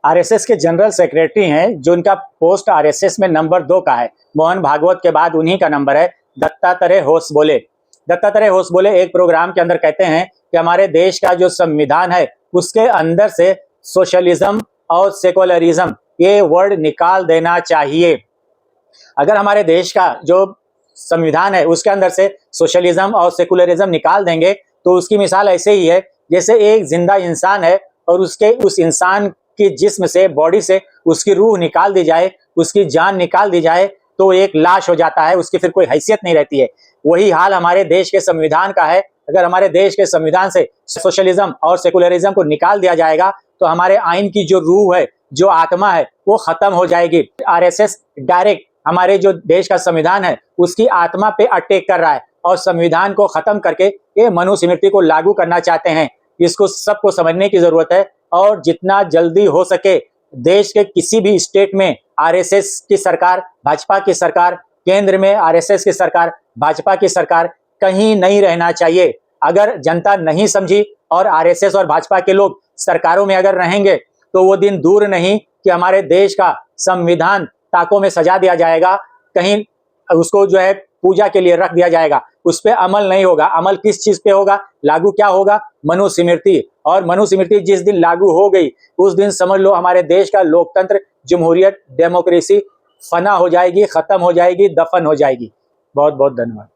RSS के general secretary हैं, जो इनका पोस्ट आरएसएस में नंबर 2 का है। मोहन भागवत के बाद उन्हीं का नंबर है। दत्तात्रेय होसबोले। दत्तात्रेय होसबोले एक प्रोग्राम के अंदर कहते हैं कि हमारे देश का जो संविधान है उसके अंदर से सोशलिज्म और सेकुलरिज्म ये वर्ड निकाल देना चाहिए। अगर हमारे देश का जो संविधान है उसके अंदर से सोशलिज्म और सेकुलरिज्म निकाल देंगे तो उसकी मिसाल ऐसे ही है जैसे एक जिंदा इंसान है और उस इंसान की जिस्म से, बॉडी से उसकी रूह निकाल दी जाए, उसकी जान निकाल दी जाए तो एक लाश हो जाता है, उसकी फिर कोई हैसियत नहीं रहती है। वही हाल हमारे देश के संविधान का है। अगर हमारे देश के संविधान से सोशलिज्म और सेकुलरिज्म को निकाल दिया जाएगा तो हमारे आइन की जो रूह है, जो आत्मा है, वो खत्म हो जाएगी। आरएसएस डायरेक्ट हमारे जो देश का संविधान है उसकी आत्मा पे अटैक कर रहा है और संविधान को खत्म करके ये मनुस्मृति को लागू करना चाहते हैं। इसको सबको समझने की जरूरत है और जितना जल्दी हो सके देश के किसी भी स्टेट में आरएसएस की सरकार, भाजपा की सरकार, केंद्र में आरएसएस की सरकार, भाजपा की सरकार, कहीं नहीं रहना चाहिए। अगर जनता नहीं समझी और आरएसएस और भाजपा के लोग सरकारों में अगर रहेंगे तो वो दिन दूर नहीं कि हमारे देश का संविधान ताकों में सजा दिया जाएगा, कहीं उसको जो है पूजा के लिए रख दिया जाएगा, उस पर अमल नहीं होगा। अमल किस चीज पे होगा, लागू क्या होगा? मनुस्मृति। और मनुस्मृति जिस दिन लागू हो गई उस दिन समझ लो हमारे देश का लोकतंत्र, जमहूरियत, डेमोक्रेसी फना हो जाएगी, खत्म हो जाएगी, दफन हो जाएगी। बहुत बहुत धन्यवाद।